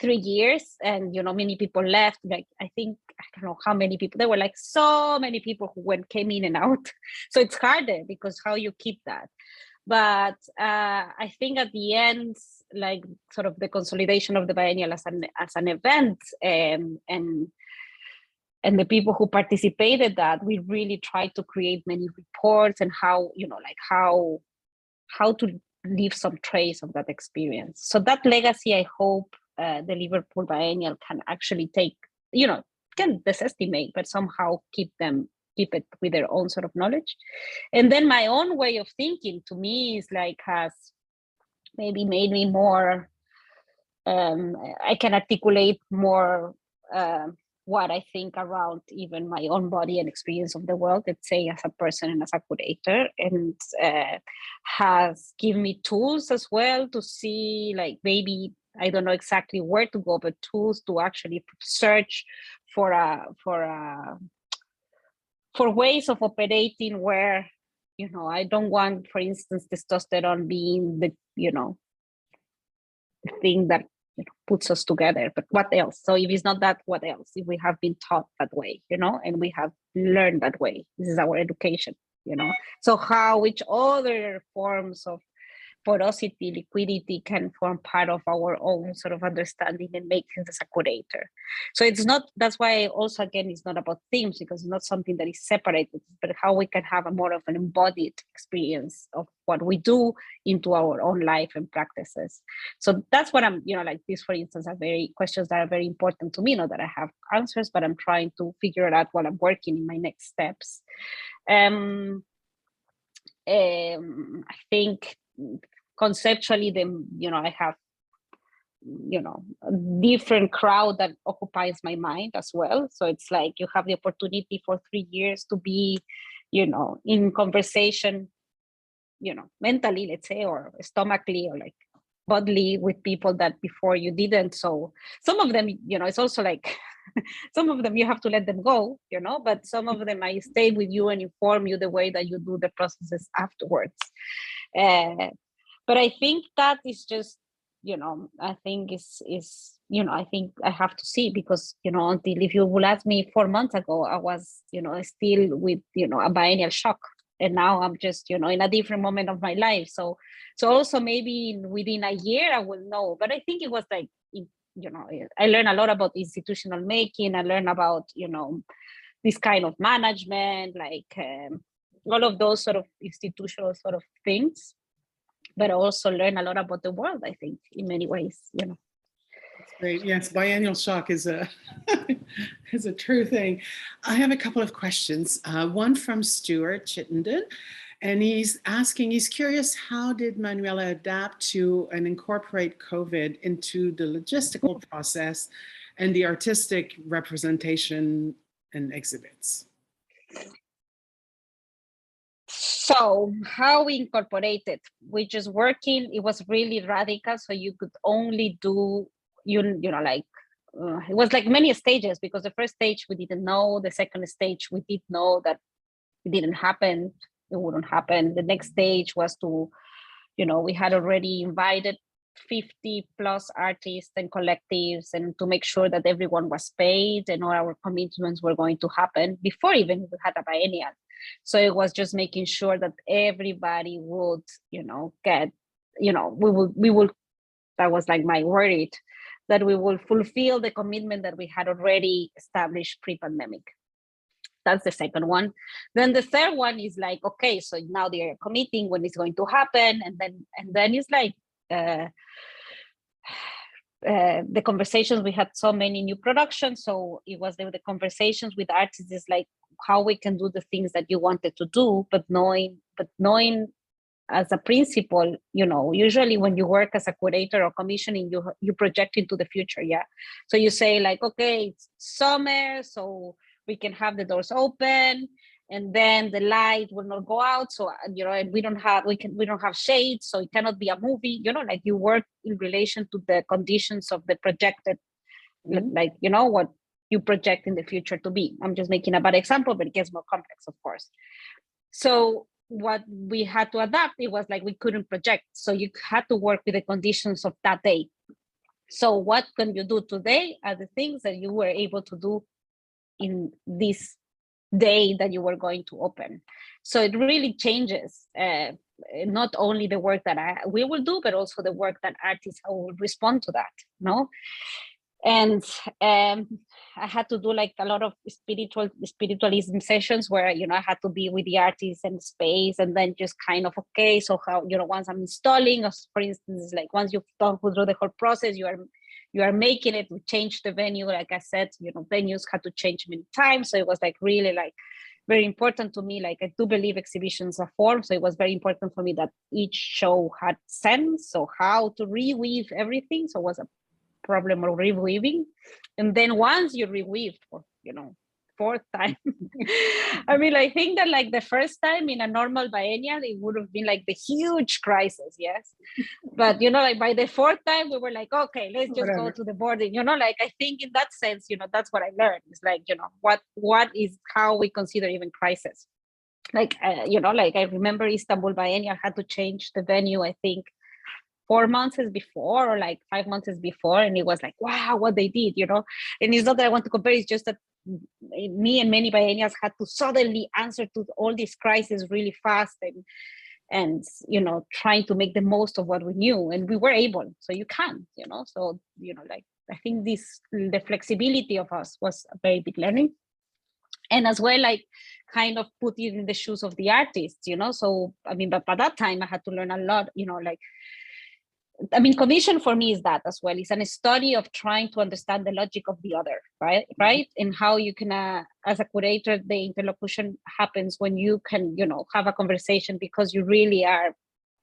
S3: 3 years, and many people left. Like, I think, I don't know how many people, there were like so many people who came in and out. So it's harder because how you keep that. But I think at the end, like sort of the consolidation of the biennial as an event, and the people who participated, that we really tried to create many reports and how, like how to leave some trace of that experience. So that legacy, I hope the Liverpool Biennial can actually take, can desestimate, but somehow keep it with their own sort of knowledge. And then my own way of thinking, to me, is like, has maybe made me more, I can articulate more what I think around even my own body and experience of the world, let's say, as a person and as a curator, and has given me tools as well to see, like, maybe I don't know exactly where to go, but tools to actually search for ways of operating where, I don't want, for instance, testosterone being the, the thing that puts us together, but what else? So if it's not that, what else? If we have been taught that way, and we have learned that way, this is our education, so which other forms of porosity, liquidity can form part of our own sort of understanding and make things as a curator. So it's not, that's why also, again, it's not about themes, because it's not something that is separated, but how we can have a more of an embodied experience of what we do into our own life and practices. So that's what I'm, like this, for instance, are very questions that are very important to me. Not that I have answers, but I'm trying to figure it out while I'm working in my next steps. I think conceptually, I have, a different crowd that occupies my mind as well. So it's like you have the opportunity for 3 years to be, in conversation, mentally, let's say, or stomachly, or like bodily with people that before you didn't. So some of them, it's also like, some of them you have to let them go, but some of them I stay with you and inform you the way that you do the processes afterwards. But I think that is just, I think I think I have to see, because, until if you will ask me 4 months ago, I was, still with, a biennial shock. And now I'm just, in a different moment of my life. So also maybe within a year I will know, but I think it was like, I learned a lot about institutional making. I learned about, this kind of management, like all of those sort of institutional sort of things. But I also learn a lot about the world, I think, in many ways, That's
S2: great. Yes, biennial shock is a is a true thing. I have a couple of questions. One from Stuart Chittenden, and he's curious, how did Manuela adapt to and incorporate COVID into the logistical process and the artistic representation and exhibits?
S3: So how we incorporated, we just working, it was really radical. So you could only do, it was like many stages, because the first stage we didn't know, the second stage we did know that it didn't happen, it wouldn't happen. The next stage was to, we had already invited 50 plus artists and collectives, and to make sure that everyone was paid and all our commitments were going to happen before even we had a biennial. So it was just making sure that everybody would, get, we will, that was like my worry, that we will fulfill the commitment that we had already established pre-pandemic. That's the second one. Then the third one is like, okay, so now they are committing when it's going to happen. And then it's like, the conversations, we had so many new productions. So it was the conversations with artists is like how we can do the things that you wanted to do, but knowing as a principle, usually when you work as a curator or commissioning, you project into the future. Yeah. So you say like, okay, it's summer, so we can have the doors open, and then the light will not go out. So, and we don't have shades, so it cannot be a movie, like you work in relation to the conditions of the projected, like, what you project in the future to be. I'm just making a bad example, but it gets more complex, of course. So what we had to adapt, it was like, we couldn't project. So you had to work with the conditions of that day. So what can you do today are the things that you were able to do in this day that you were going to open. So it really changes not only the work that we will do, but also the work that artists will respond to that, no? And I had to do like a lot of spiritualism sessions where, I had to be with the artists and space, and then just kind of, okay, so how, once I'm installing, for instance, like once you've gone through the whole process, you are making it, we changed the venue. Like I said, venues had to change many times. So it was like really like very important to me. Like I do believe exhibitions are form. So it was very important for me that each show had sense. So how to reweave everything. So it was a problem of reweaving. And then once you reweave for, fourth time, I mean, I think that like the first time in a normal biennial, it would have been like the huge crisis, yes. But, like by the fourth time, we were like, okay, let's just go to the boarding, like I think in that sense, that's what I learned. It's like, what is how we consider even crisis. Like, like I remember Istanbul Biennial had to change the venue, I think, 4 months before, or like 5 months before, and it was like, wow, what they did, and it's not that I want to compare, it's just that me and many biennials had to suddenly answer to all these crises really fast, and, you know, trying to make the most of what we knew, and we were able, so you can, you know, so, you know, like, I think the flexibility of us was a very big learning. And as well, like, kind of put it in the shoes of the artist, you know, so, I mean, but by that time I had to learn a lot, you know, like, I mean, condition for me is that as well. It's a study of trying to understand the logic of the other, right? Right. And how you can, as a curator, the interlocution happens when you can, you know, have a conversation because you really are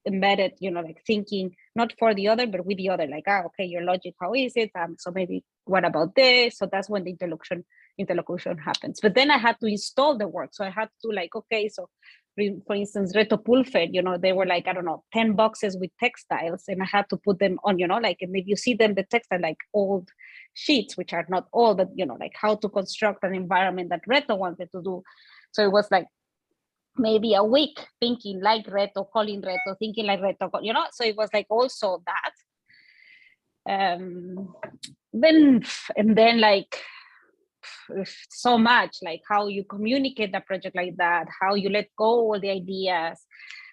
S3: embedded, you know, like thinking not for the other, but with the other, like, okay, your logic, how is it? So maybe what about this? So that's when the interlocution happens. But then I had to install the work. So I had to like, okay, so for instance, Reto Pulfer, you know, they were like, I don't know, 10 boxes with textiles, and I had to put them on, you know, like, and if you see them, the textile, like old sheets, which are not old, but, you know, like how to construct an environment that Reto wanted to do. So it was like maybe a week thinking like Reto, calling Reto, thinking like Reto, you know, so it was like also that. Then like, so much, like how you communicate a project like that, how you let go all the ideas,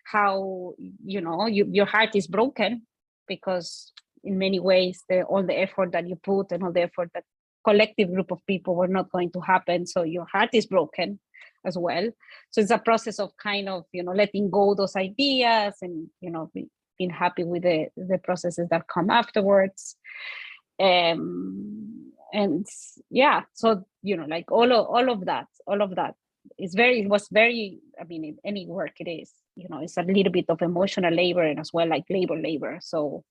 S3: how, you know, your heart is broken because in many ways all the effort that you put and all the effort that collective group of people were not going to happen, so your heart is broken as well. So it's a process of kind of, you know, letting go those ideas and, you know, being happy with the processes that come afterwards. And yeah, so, you know, like all of that was very, I mean, in any work it is, you know, it's a little bit of emotional labor and as well like labor. So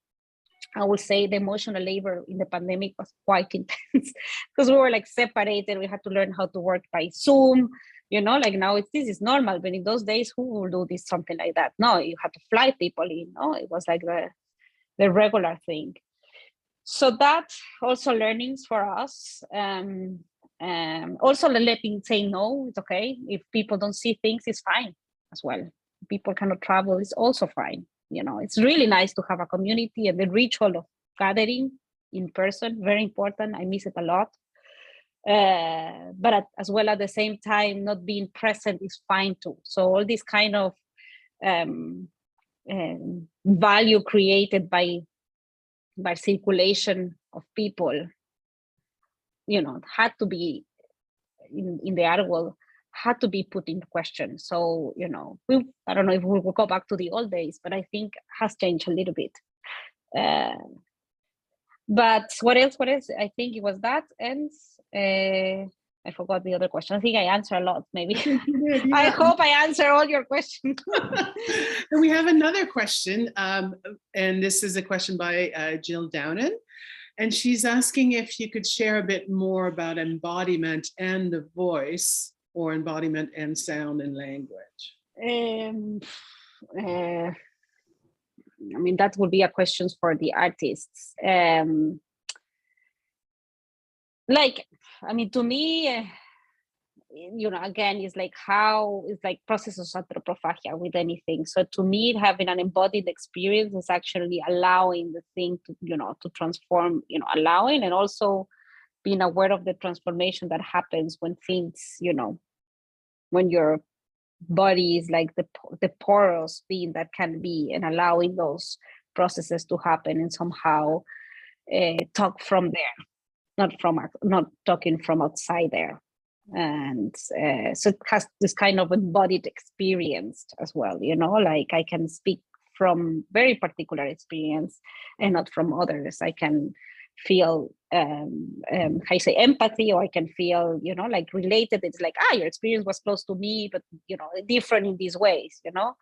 S3: I would say the emotional labor in the pandemic was quite intense because we were like separated. We had to learn how to work by Zoom, you know, like now this is normal, but in those days, who will do this, something like that? No, you had to fly people in, no, it was like the regular thing. So that also learnings for us. Also saying no, it's okay. If people don't see things, it's fine as well. People cannot travel, it's also fine. You know, it's really nice to have a community, and the ritual of gathering in person, very important. I miss it a lot. But as well at the same time, not being present is fine too. So all this kind of value created by circulation of people, you know, had to be in the art world, had to be put into question. So, you know, I don't know if we'll go back to the old days, but I think has changed a little bit. But what else? I think it was that. And I forgot the other question. I think I answered a lot, maybe.
S2: Did, yeah.
S3: I hope I answer all your questions.
S2: And we have another question, and this is a question by Jill Downen. And she's asking if you could share a bit more about embodiment and the voice, or embodiment and sound and language.
S3: I mean, that would be a question for the artists. Like, I mean, to me, you know, again, it's like processes of anthropophagia with anything. So to me, having an embodied experience is actually allowing the thing to, you know, to transform, you know, allowing, and also being aware of the transformation that happens when things, you know, when your body is like the porous being that can be, and allowing those processes to happen and somehow talk from there, not talking from outside there. And so it has this kind of embodied experience as well, you know, like I can speak from very particular experience and not from others. I can feel how you say empathy, or I can feel, you know, like related. It's like, your experience was close to me, but, you know, different in these ways, you know.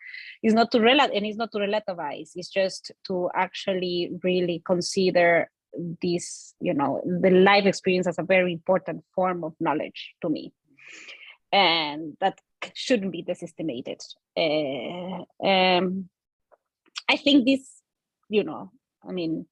S3: It's not to relativize, it's just to actually really consider this, you know, the life experience as a very important form of knowledge to me, and that shouldn't be desestimated. I think this, you know, I mean,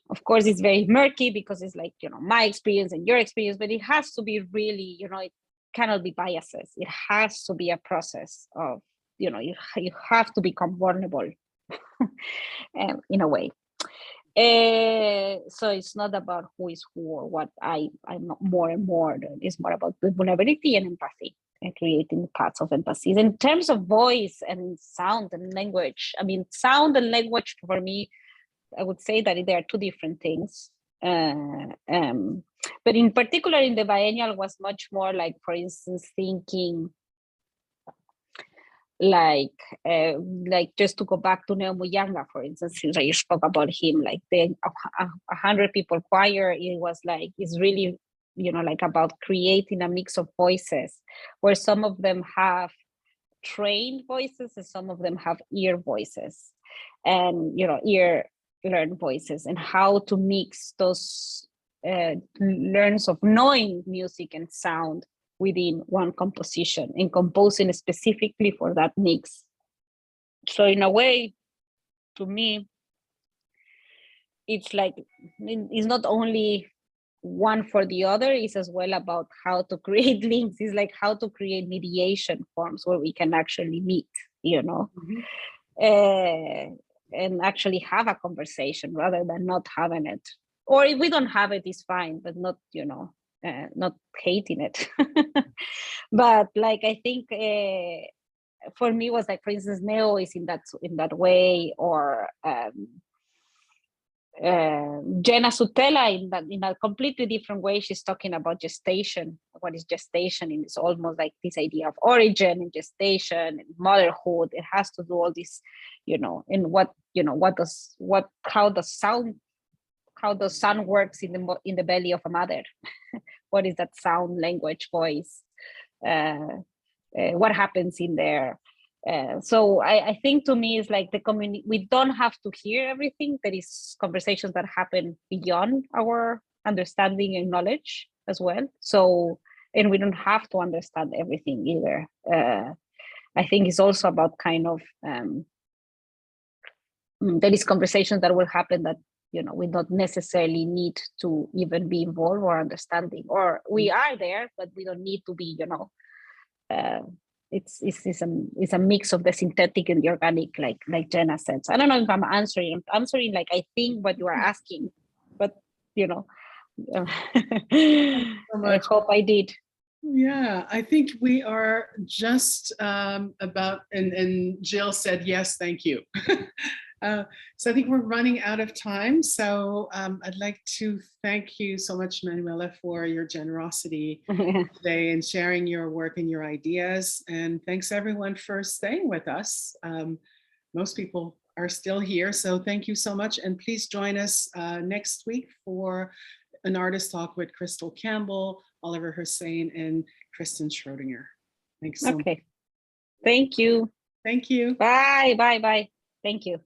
S3: of course it's very murky because it's like, you know, my experience and your experience, but it has to be really, you know, it cannot be biases. It has to be a process of, you know, you have to become vulnerable in a way. So it's not about who is who or what I'm more and more. It's more about the vulnerability and empathy. creating paths of emphasis. In terms of voice and sound and language, I mean, sound and language for me, I would say that they are two different things. But in particular in the biennial was much more like, for instance, thinking like just to go back to Neo Muyanga, for instance, since I spoke about him, like the 100 people choir, it was like, it's really, you know, like about creating a mix of voices where some of them have trained voices and some of them have ear voices and, you know, ear learned voices, and how to mix those learns of knowing music and sound within one composition and composing specifically for that mix. So in a way, to me, it's like, it's not only one for the other, it's as well about how to create links. It's like how to create mediation forms where we can actually meet, you know, and actually have a conversation rather than not having it. Or if we don't have it, it's fine, but not, you know, not hating it. But like, I think for me was like, for instance, Neo is in that way, or Jenna Sutella in a completely different way. She's talking about gestation. What is gestation? And it's almost like this idea of origin and gestation and motherhood. It has to do all this, you know, and how the sound works in the belly of a mother. What is that sound, language, voice? What happens in there? So I think to me it's like the community, we don't have to hear everything. There is conversations that happen beyond our understanding and knowledge as well. So, and we don't have to understand everything either. I think it's also about kind of, there is conversations that will happen that, you know, we don't necessarily need to even be involved or understanding, or we are there, but we don't need to be, you know, it's a mix of the synthetic and the organic, like Jenna said. So I don't know if I'm answering like I think what you are asking, but you know, I hope I did.
S2: Yeah, I think we are just about, and Jill said, yes, thank you. So I think we're running out of time. So I'd like to thank you so much, Manuela, for your generosity today and sharing your work and your ideas. And thanks everyone for staying with us. Most people are still here, so thank you so much. And please join us next week for an artist talk with Crystal Campbell, Oliver Hussein, and Kristen Schrodinger. Thanks so much.
S3: Okay. Thank you.
S2: Thank you.
S3: Bye. Thank you.